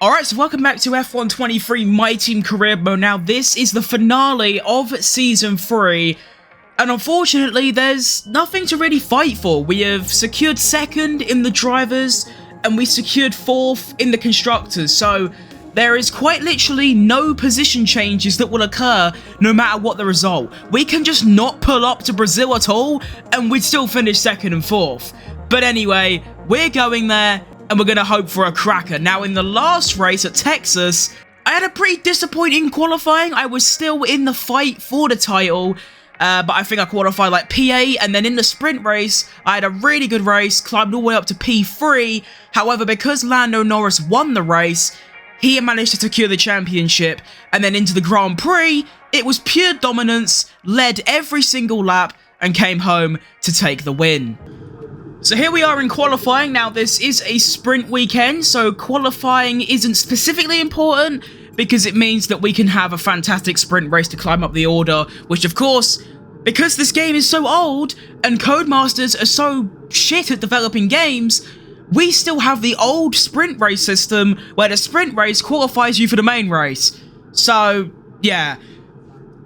Alright, so welcome back to F123 My Team Career mode. Now, this is the finale of Season 3, and unfortunately, there's nothing to really fight for. We have secured 2nd in the drivers, and we secured 4th in the constructors, so there is quite literally no position changes that will occur no matter what the result. We can just not pull up to Brazil at all, and we'd still finish 2nd and 4th. But anyway, we're going there, and we're going to hope for a cracker. Now, in the last race at Texas, I had a pretty disappointing qualifying. I was still in the fight for the title, but I think I qualified like P8, and then in the sprint race, I had a really good race, climbed all the way up to P3. However, because Lando Norris won the race, he managed to secure the championship, and then into the Grand Prix, it was pure dominance, led every single lap, and came home to take the win. So here we are in qualifying. Now, this is a sprint weekend, so qualifying isn't specifically important because it means that we can have a fantastic sprint race to climb up the order, which of course, because this game is so old and Codemasters are so shit at developing games, we still have the old sprint race system where the sprint race qualifies you for the main race. So, yeah.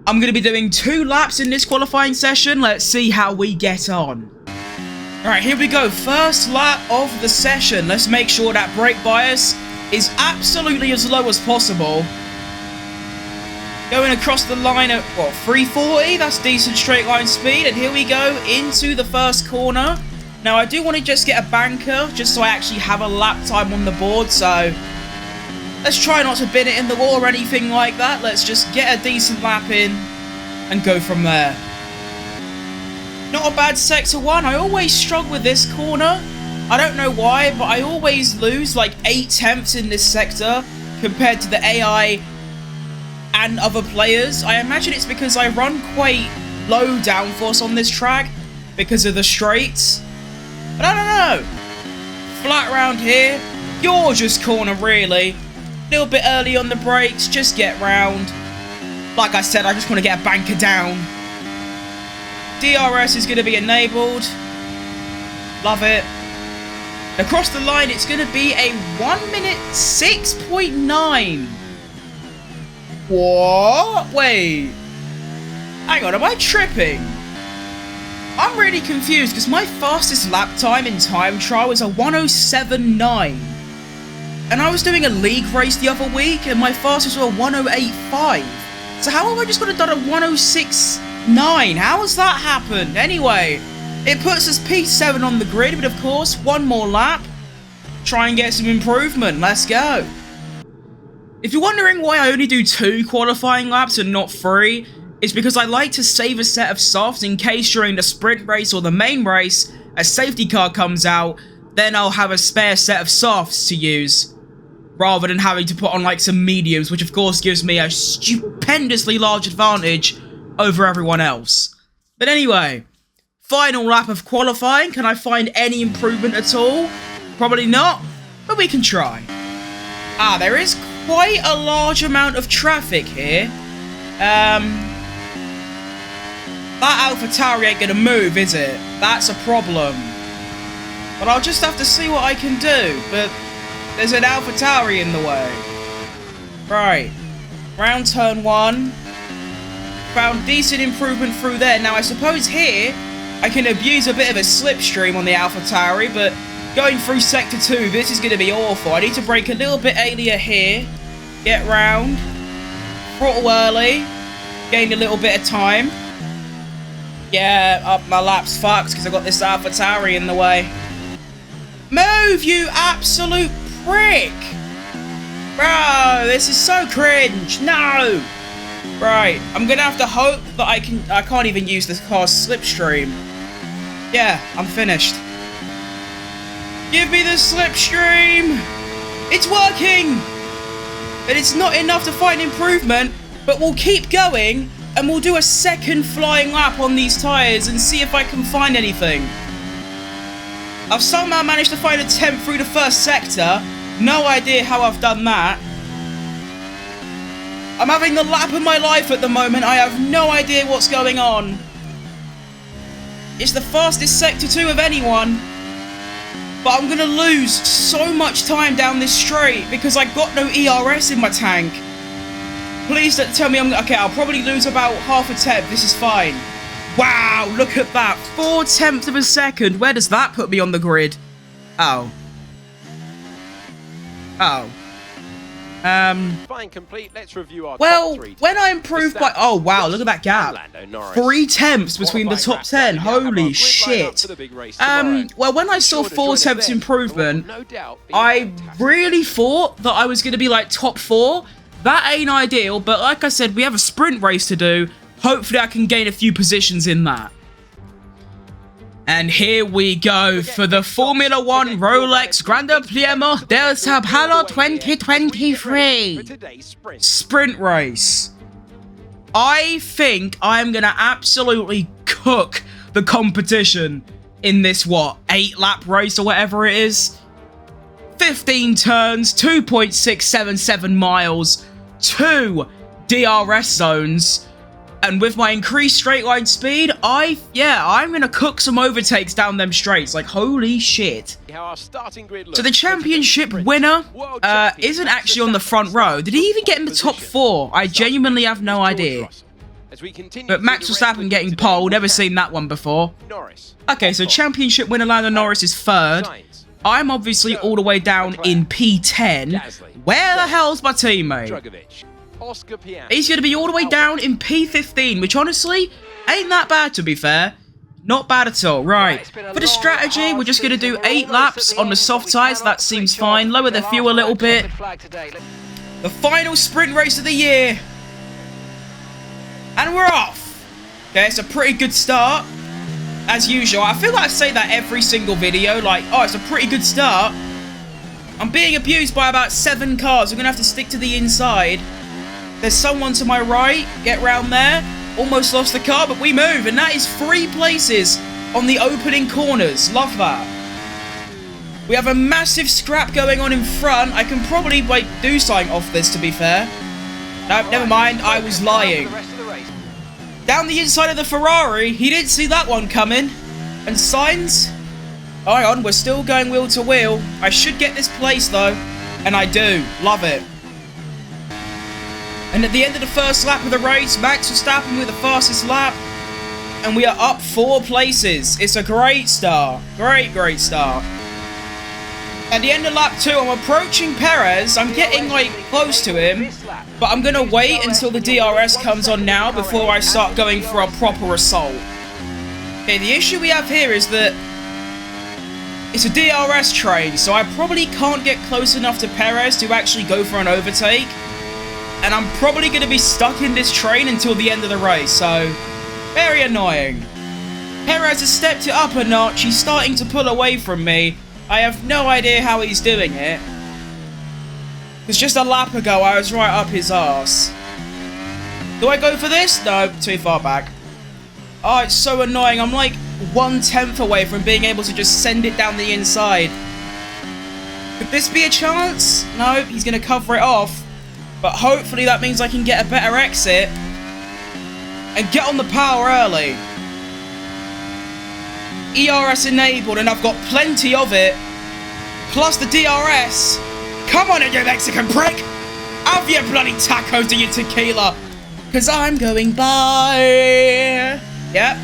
I'm going to be doing 2 laps in this qualifying session. Let's see how we get on. Alright, here we go. First lap of the session. Let's make sure that brake bias is absolutely as low as possible. Going across the line at, what, 340? That's decent straight line speed. And here we go into the first corner. Now, I do want to just get a banker, just so I actually have a lap time on the board. So, let's try not to bin it in the wall or anything like that. Let's just get a decent lap in and go from there. Not a bad sector 1. I always struggle with this corner. I don't know why, but I always lose like 8/10 in this sector compared to the AI and other players. I imagine it's because I run quite low downforce on this track because of the straights. But I don't know. Flat round here. Gorgeous corner, really. A little bit early on the brakes. Just get round. Like I said, I just want to get a banker down. DRS is going to be enabled. Love it. Across the line, it's going to be a 1 minute 6.9. What? Wait. Hang on, am I tripping? I'm really confused because my fastest lap time in time trial was a 107.9. And I was doing a league race the other week and my fastest was a 108.5. So how have I just got to done a 106.9? How has that happened? Anyway, it puts us P7 on the grid, but of course, 1 more lap. Try and get some improvement. Let's go. If you're wondering why I only do 2 qualifying laps and not 3, it's because I like to save a set of softs in case during the sprint race or the main race, a safety car comes out, then I'll have a spare set of softs to use, rather than having to put on like some mediums, which of course gives me a stupendously large advantage over everyone else. But anyway, final lap of qualifying. Can I find any improvement at all? Probably not, but we can try. There is quite a large amount of traffic here. That AlphaTauri ain't gonna move, is it? That's a problem. But I'll just have to see what I can do. But there's an AlphaTauri in the way. Right. Round turn 1. Found decent improvement through there. Now, I suppose here, I can abuse a bit of a slipstream on the AlphaTauri, but going through Sector 2, this is going to be awful. I need to brake a little bit earlier here, get round, throttle early, gain a little bit of time. Yeah, my lap's fucked because I've got this AlphaTauri in the way. Move, you absolute prick! Bro, this is so cringe. No! Right, I'm gonna have to hope that I can't even use this car's slipstream. Yeah, I'm finished. Give me the slipstream! It's working! But it's not enough to find improvement, but we'll keep going, and we'll do a 2nd flying lap on these tyres and see if I can find anything. I've somehow managed to find a 10th through the first sector. No idea how I've done that. I'm having the lap of my life at the moment. I have no idea what's going on. It's the fastest Sector 2 of anyone. but I'm going to lose so much time down this straight because I got no ERS in my tank. Please don't tell me I'm... Okay, I'll probably lose about half a tenth. This is fine. Wow, look at that. 4/10 of a second. Where does that put me on the grid? Oh. Oh. Fine, complete. Let's review our well, top 3 when I improved by... Oh, wow, look at that gap. 3/10 between the top 10. Holy shit. Well, when I saw 4/10 improvement, I really thought that I was going to be like top 4. That ain't ideal, but like I said, we have a sprint race to do. Hopefully I can gain a few positions in that. And here we go for the Formula 1 Rolex Grand Prix del Sao Paulo 2023 sprint race. I think I'm going to absolutely cook the competition in this, what, 8-lap race or whatever it is. 15 turns, 2.677 miles, 2 DRS zones. And with my increased straight line speed, I'm going to cook some overtakes down them straights. Like, holy shit. So the championship winner isn't actually on the front row. Did he even get in the top 4? I genuinely have no idea. But Max Verstappen getting pole, never seen that one before. Okay, so championship winner Lando Norris is 3rd. I'm obviously all the way down in P10. Where the hell's my teammate? He's going to be all the way down in P15, which honestly ain't that bad, to be fair. Not bad at all. Right, for the strategy, we're just going to do 8 laps on the soft tyres. That seems fine. Lower the fuel a little bit. The final sprint race of the year. And we're off. Okay, it's a pretty good start. As usual, I feel like I say that every single video. Like, oh, it's a pretty good start. I'm being abused by about 7 cars. We're going to have to stick to the inside. There's someone to my right. Get round there. Almost lost the car, but we move. And that is 3 places on the opening corners. Love that. We have a massive scrap going on in front. I can probably, like, do something off this, to be fair. No, never mind. I was lying. Down the inside of the Ferrari. He didn't see that one coming. And Sainz. Hang on. We're still going wheel to wheel. I should get this place, though. And I do. Love it. And at the end of the first lap of the race, Max Verstappen with the fastest lap. And we are up 4 places. It's a great start. Great start. At the end of lap 2, I'm approaching Perez. I'm getting, like, close to him. But I'm going to wait until the DRS comes on now before I start going for a proper assault. Okay, the issue we have here is that it's a DRS train, so I probably can't get close enough to Perez to actually go for an overtake. And I'm probably going to be stuck in this train until the end of the race, so very annoying. Perez has stepped it up a notch. He's starting to pull away from me. I have no idea how he's doing it. Because just a lap ago, I was right up his arse. Do I go for this? No, too far back. Oh, it's so annoying. I'm like 1/10 away from being able to just send it down the inside. Could this be a chance? No, he's going to cover it off. But hopefully that means I can get a better exit and get on the power early. ERS enabled, and I've got plenty of it. Plus the DRS. Come on in, you Mexican prick! Have your bloody tacos and your tequila. Because I'm going by. Yep.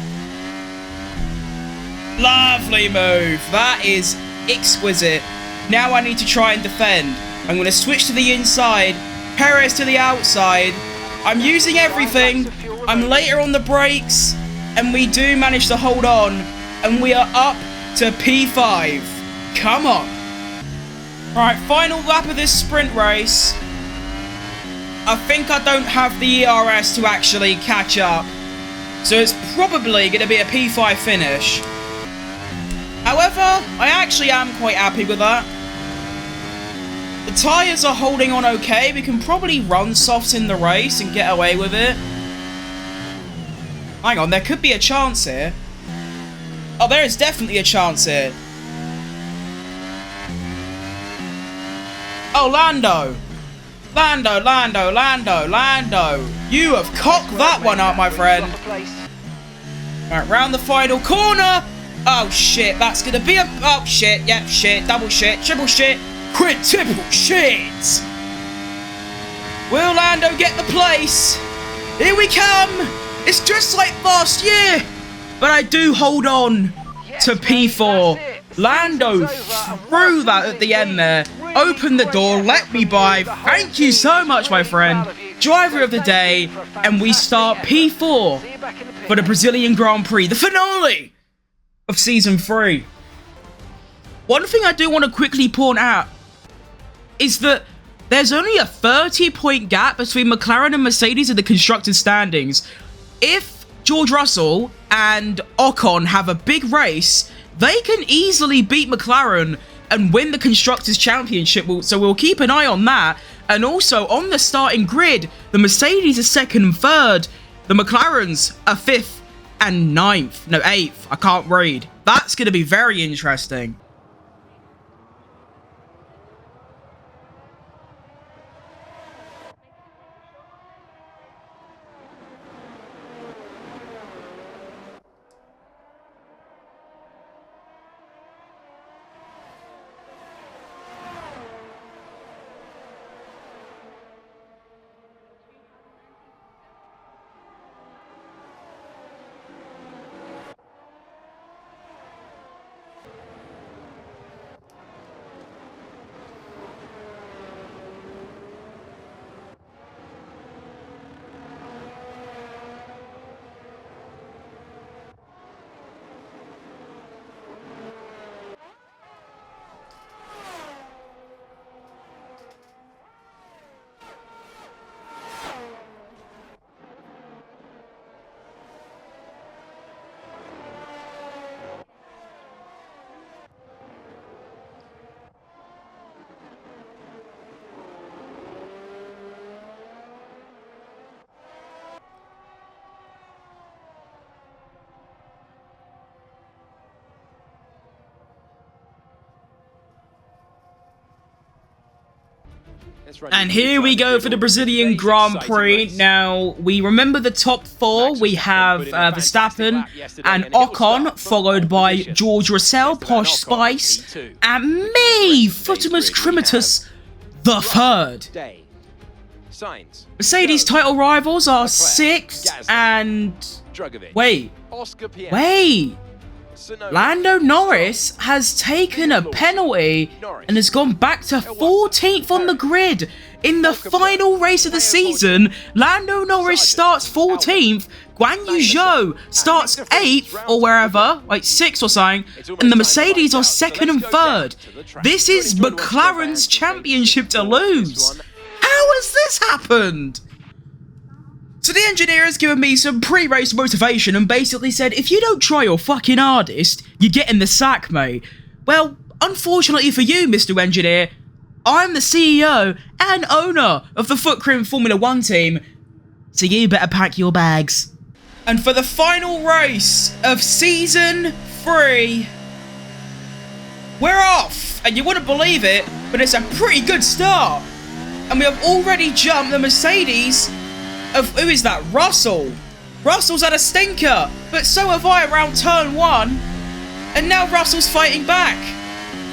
Lovely move. That is exquisite. Now I need to try and defend. I'm going to switch to the inside. Perez to the outside. I'm using everything. I'm later on the brakes. And we do manage to hold on. And we are up to P5. Come on. Right, final lap of this sprint race. I think I don't have the ERS to actually catch up. So it's probably going to be a P5 finish. However, I actually am quite happy with that. The tyres are holding on okay. We can probably run soft in the race and get away with it. Hang on, there could be a chance here. Oh, there is definitely a chance here. Oh, Lando. Lando. You have cocked that one up, my friend. Right, round the final corner. Oh shit, that's gonna be a... Oh shit, yep, shit, double shit, triple shit, quintuple shit! Will Lando get the place? Here we come! It's just like last year! But I do hold on to P4. Lando threw that at the end there. Opened the door, let me by. Thank you so much, my friend. Driver of the day. And we start P4 for the Brazilian Grand Prix. The finale of Season 3. One thing I do want to quickly point out is that there's only a 30-point gap between McLaren and Mercedes in the constructors' standings. If George Russell and Ocon have a big race, they can easily beat McLaren and win the Constructors' Championship, so we'll keep an eye on that. And also, on the starting grid, the Mercedes are 2nd and 3rd, the McLarens are 5th and 9th. No, 8th. I can't read. That's going to be very interesting. And here we go for the Brazilian Grand Prix. Now, we remember the top 4. We have Verstappen and Ocon, followed by George Russell, Posh Spice, and me, Futimus Crimitus, the 3rd. Mercedes title rivals are 6th and... Wait. Lando Norris has taken a penalty and has gone back to 14th on the grid. In the final race of the season, Lando Norris starts 14th, Guan Yu Zhou starts 8th or wherever, like 6th or something, and the Mercedes are 2nd and 3rd. This is McLaren's championship to lose. How has this happened? So the engineer has given me some pre-race motivation and basically said, if you don't try your fucking hardest, you're getting the sack, mate. Well, unfortunately for you, Mr. Engineer, I'm the CEO and owner of the Footprint Formula 1 team, so you better pack your bags. And for the final race of Season 3, we're off! And you wouldn't believe it, but it's a pretty good start. And we have already jumped the Mercedes of, who is that? Russell. Russell's had a stinker, but so have I around turn 1. And now Russell's fighting back.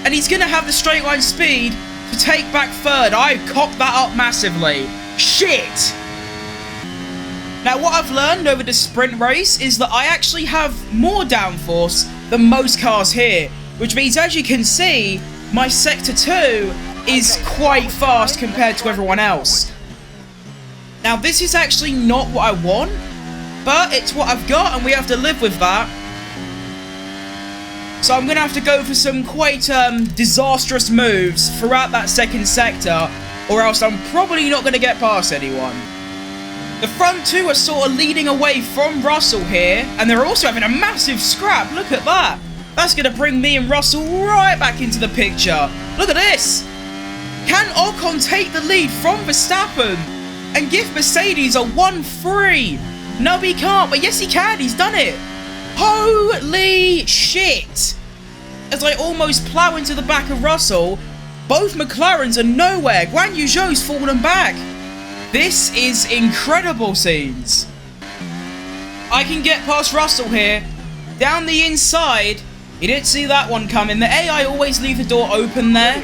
And he's going to have the straight line speed to take back 3rd. I cocked that up massively. Shit! Now what I've learned over the sprint race is that I actually have more downforce than most cars here. Which means, as you can see, my Sector 2 is quite fast compared to everyone else. Now, this is actually not what I want, but it's what I've got, and we have to live with that. So I'm going to have to go for some quite disastrous moves throughout that 2nd sector, or else I'm probably not going to get past anyone. The front 2 are sort of leading away from Russell here, and they're also having a massive scrap. Look at that. That's going to bring me and Russell right back into the picture. Look at this. Can Ocon take the lead from Verstappen and give Mercedes a 1-3? No, he can't, but yes, he can. He's done it. Holy shit. As I almost plow into the back of Russell, both McLarens are nowhere. Guan Yu Zhou's fallen back. This is incredible scenes. I can get past Russell here, down the inside, He didn't see that one coming. The AI always leave the door open there.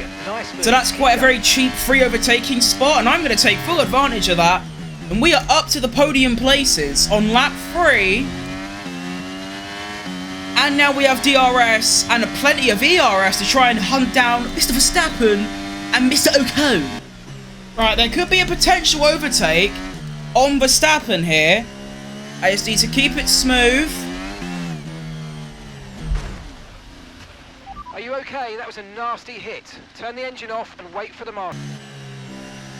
So that's quite a very cheap free overtaking spot. And I'm going to take full advantage of that. And we are up to the podium places on lap 3. And now we have DRS and plenty of ERS to try and hunt down Mr. Verstappen and Mr. Ocon. Right, there could be a potential overtake on Verstappen here. I just need to keep it smooth. Are you okay? That was a nasty hit. Turn the engine off and wait for the mark.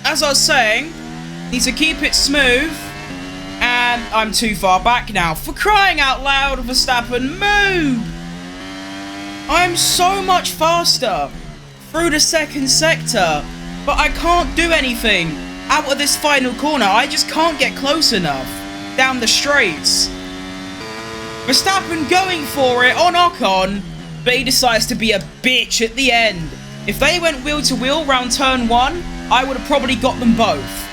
As I was saying, need to keep it smooth. And I'm too far back now. For crying out loud, Verstappen, move! I'm so much faster through the second sector, but I can't do anything out of this final corner. I just can't get close enough down the straights. Verstappen going for it on Ocon, but he decides to be a bitch at the end. If they went wheel to wheel round turn 1, I would have probably got them both.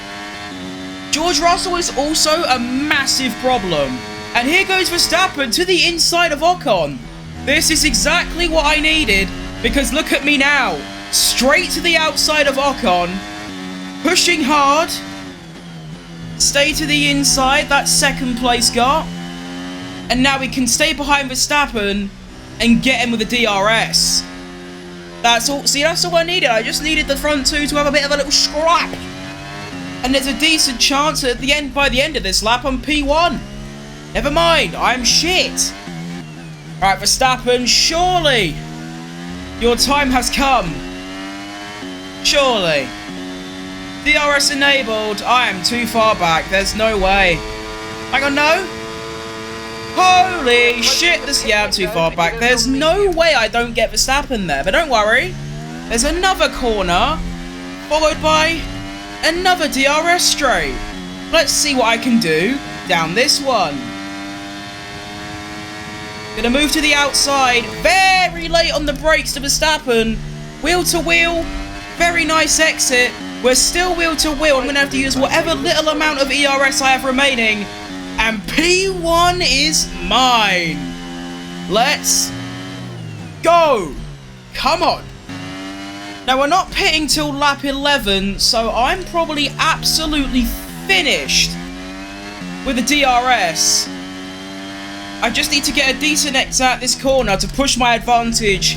George Russell is also a massive problem. And here goes Verstappen to the inside of Ocon. This is exactly what I needed, because look at me now. Straight to the outside of Ocon. Pushing hard. Stay to the inside, that's second place got. And now we can stay behind Verstappen and get him with a DRS. That's all. See, that's all I needed. I just needed the front two to have a bit of a little scrap. And there's a decent chance at the end, by the end of this lap, I'm P1. Never mind, I'm shit. Alright, Verstappen, surely your time has come. Surely. DRS enabled. I am too far back. There's no way. Hang on, no. Holy shit. Yeah, I'm too far back. There's no way I don't get Verstappen there. But don't worry. There's another corner, followed by another DRS straight. Let's see what I can do down this one. Gonna move to the outside. Very late on the brakes to Verstappen. Wheel to wheel. Very nice exit. We're still wheel to wheel. I'm gonna have to use whatever little amount of ERS I have remaining. And P1 is mine. Let's go. Come on. Now, we're not pitting till lap 11, so I'm probably absolutely finished with the DRS. I just need to get a decent exit at this corner to push my advantage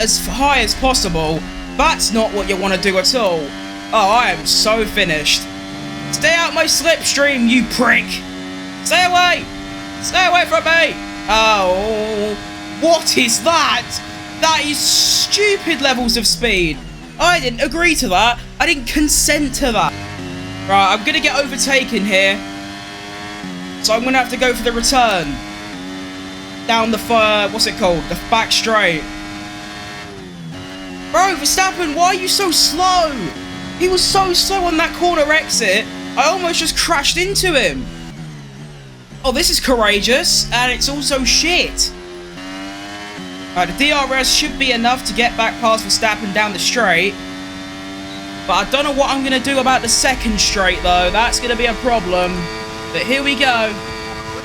as high as possible. That's not what you want to do at all. Oh, I am so finished. Stay out my slipstream, you prick. Stay away. Stay away from me. Oh, what is that? That is stupid levels of speed. I didn't agree to that. I didn't consent to that. Right, I'm going to get overtaken here. So I'm going to have to go for the return. Down the, what's it called? The back straight. Bro, Verstappen, why are you so slow? He was so slow on that corner exit. I almost just crashed into him. Oh, this is courageous. And it's also shit. Right, the DRS should be enough to get back past Verstappen down the straight. But I don't know what I'm going to do about the second straight, though. That's going to be a problem. But here we go.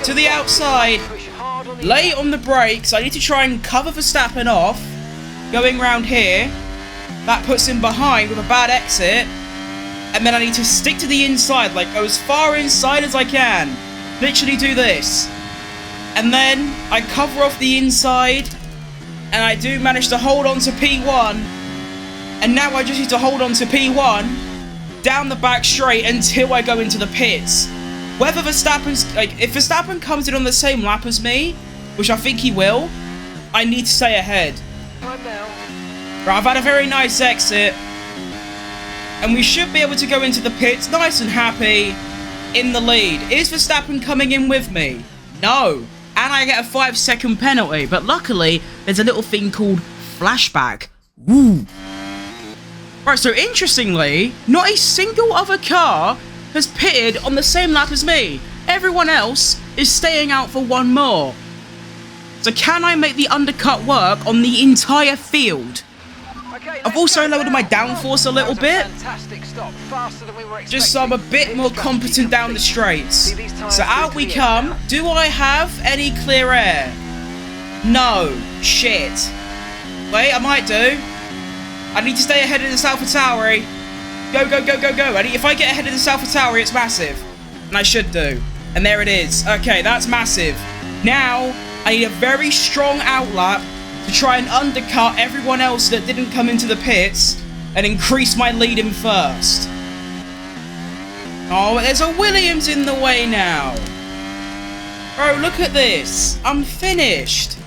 To the outside. Late on the brakes. I need to try and cover Verstappen off. Going round here. That puts him behind with a bad exit. And then I need to stick to the inside. Like, go as far inside as I can. Literally do this. And then I cover off the inside. And I do manage to hold on to P1. And now I just need to hold on to P1 down the back straight until I go into the pits. Whether Verstappen's, if Verstappen comes in on the same lap as me, which I think he will, I need to stay ahead. Right, I've had a very nice exit. And we should be able to go into the pits nice and happy in the lead. Is Verstappen coming in with me? No. And I get a 5-second penalty, but luckily, there's a little thing called flashback. Woo! Right, so interestingly, not a single other car has pitted on the same lap as me. Everyone else is staying out for one more. So can I make the undercut work on the entire field? I've also lowered my downforce a little bit, just so I'm a bit more competent down the straights. So out we come. Do I have any clear air? No. Shit. Wait, I might do. I need to stay ahead of this AlphaTauri. Go, go, go, go, go. If I get ahead of this AlphaTauri, it's massive. And I should do. And there it is. Okay, that's massive. Now, I need a very strong outlap to try and undercut everyone else that didn't come into the pits and increase my lead in first. Oh, there's a Williams in the way now. Bro, look at this. I'm finished.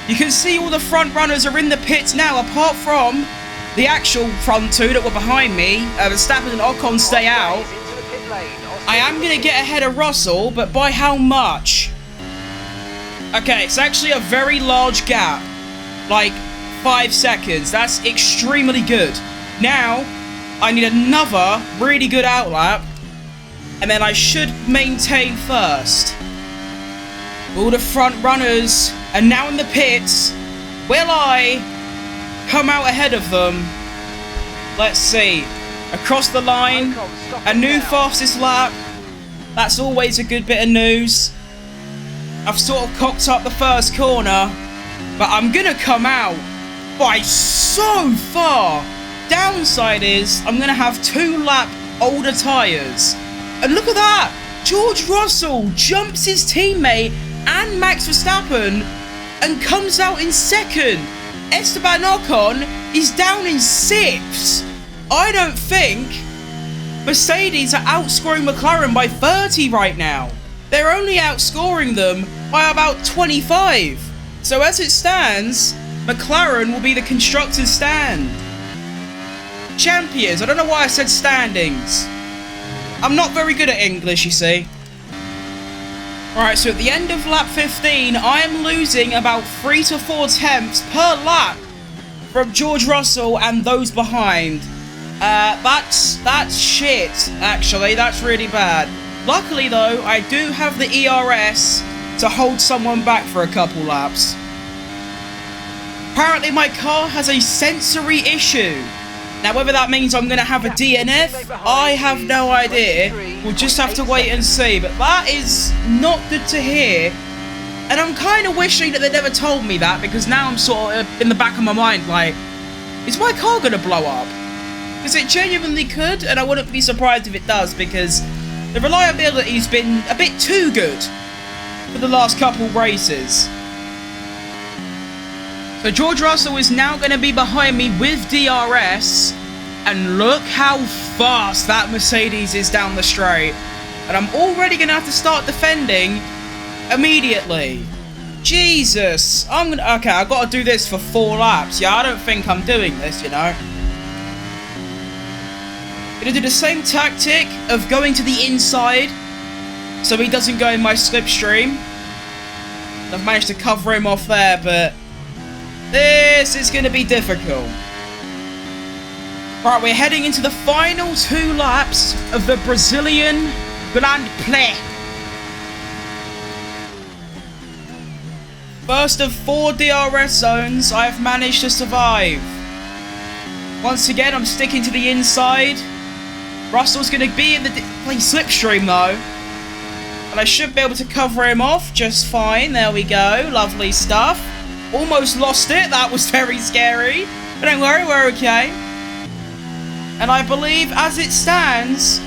You can see all the front runners are in the pits now, apart from the actual front two that were behind me. Verstappen and Ocon stay out. I am going to get ahead of Russell, but by how much? Okay, it's actually a very large gap. Like 5 seconds. That's extremely good. Now, I need another really good outlap, and then I should maintain first. All the front runners are now in the pits. Will I come out ahead of them? Let's see. Across the line, a new fastest lap. That's always a good bit of news. I've sort of cocked up the first corner, but I'm gonna come out by so far. Downside is I'm gonna have 2 lap older tyres. And look at that! George Russell jumps his teammate and Max Verstappen and comes out in second. Esteban Ocon is down in 6th. I don't think Mercedes are outscoring McLaren by 30 right now. They're only outscoring them by about 25. So as it stands, McLaren will be the constructors' stand. Champions. I don't know why I said standings. I'm not very good at English, you see. Alright, so at the end of lap 15, I am losing about 3 to 4 tenths per lap from George Russell and those behind. That's shit, actually. That's really bad. Luckily, though, I do have the ERS to hold someone back for a couple laps. Apparently, my car has a sensory issue. Now, whether that means I'm going to have a DNF, I have no idea. We'll just have to wait and see. But that is not good to hear. And I'm kind of wishing that they never told me that, because now I'm sort of in the back of my mind, like, is my car going to blow up? Because it genuinely could, and I wouldn't be surprised if it does, because the reliability's been a bit too good for the last couple races. So George Russell is now going to be behind me with DRS, and look how fast that Mercedes is down the straight. And I'm already going to have to start defending immediately. Jesus. Okay, I've got to do this for 4 laps. Yeah, I don't think I'm doing this, you know. Gonna do the same tactic of going to the inside so he doesn't go in my slipstream. I've managed to cover him off there, but this is going to be difficult. Right, we're heading into the final 2 laps of the Brazilian Grand Prix. First of 4 DRS zones, I have managed to survive. Once again, I'm sticking to the inside. Russell's going to be in the slipstream though. And I should be able to cover him off just fine. There we go. Lovely stuff. Almost lost it. That was very scary. But don't worry, we're okay. And I believe, as it stands,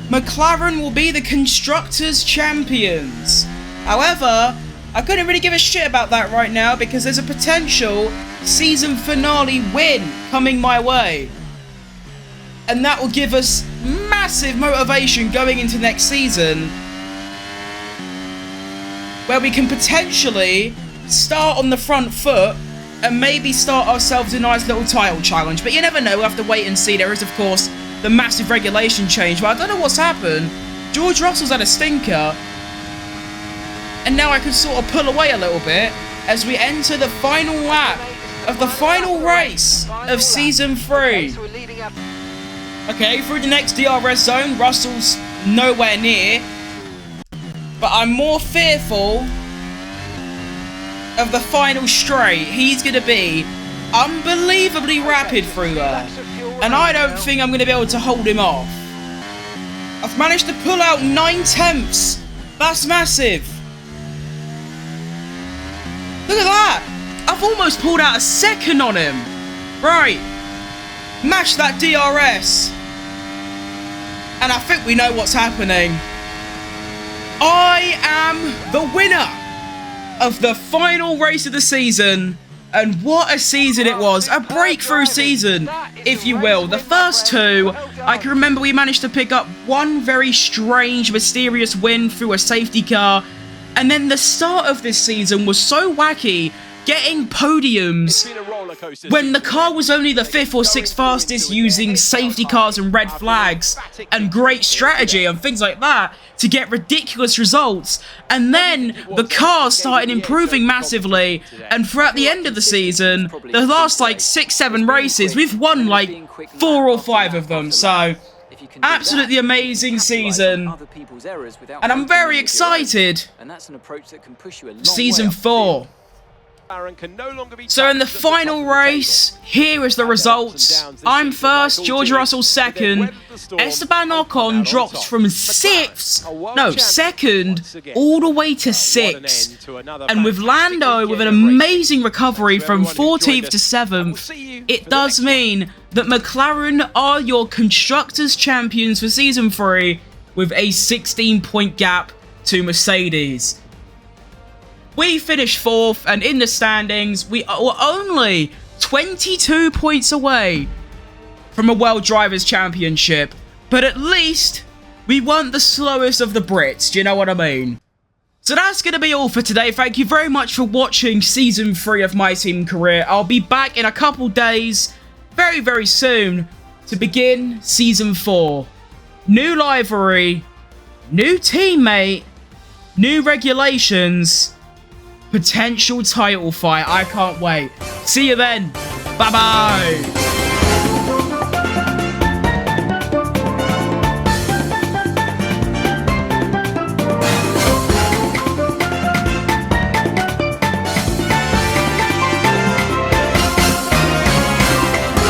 McLaren will be the Constructors' Champions. However, I couldn't really give a shit about that right now, because there's a potential season finale win coming my way. And that will give us massive motivation going into next season, where we can potentially start on the front foot and maybe start ourselves a nice little title challenge. But you never know, we'll have to wait and see. There is, of course, the massive regulation change, but I don't know what's happened. George Russell's had a stinker, and now I can sort of pull away a little bit as we enter the final lap of the final race of Season 3. Okay, through the next DRS zone, Russell's nowhere near, but I'm more fearful of the final straight. He's going to be unbelievably rapid through there, and I don't think I'm going to be able to hold him off. I've managed to pull out 9 tenths. That's massive. Look at that! I've almost pulled out a second on him. Right. Mash that DRS. And I think we know what's happening. I am the winner of the final race of the season. And what a season it was. A breakthrough season, if you will. The first two, I can remember we managed to pick up one very strange, mysterious win through a safety car. And then the start of this season was so wacky, getting podiums when the car was only the 5th or 6th fastest using safety cars and red flags and great strategy and things like that to get ridiculous results. And then the car started improving massively, and throughout the end of the season, the last like 6-7 races, we've won like 4 or 5 of them. So absolutely amazing season, and I'm very excited for season 4. So in the final race, here is the results. I'm first, George Russell second, Esteban Ocon dropped from 6th, no, 2nd, all the way to 6th. And with Lando with an amazing recovery from 14th to 7th, it does mean that McLaren are your Constructors' Champions for Season 3 with a 16-point gap to Mercedes. We finished 4th, and in the standings, we were only 22 points away from a World Drivers' Championship. But at least, we weren't the slowest of the Brits, do you know what I mean? So that's going to be all for today. Thank you very much for watching Season 3 of My Team Career. I'll be back in a couple days, very, very soon, to begin Season 4. New livery, new teammate, new regulations, potential title fight. I can't wait. See you then. Bye-bye.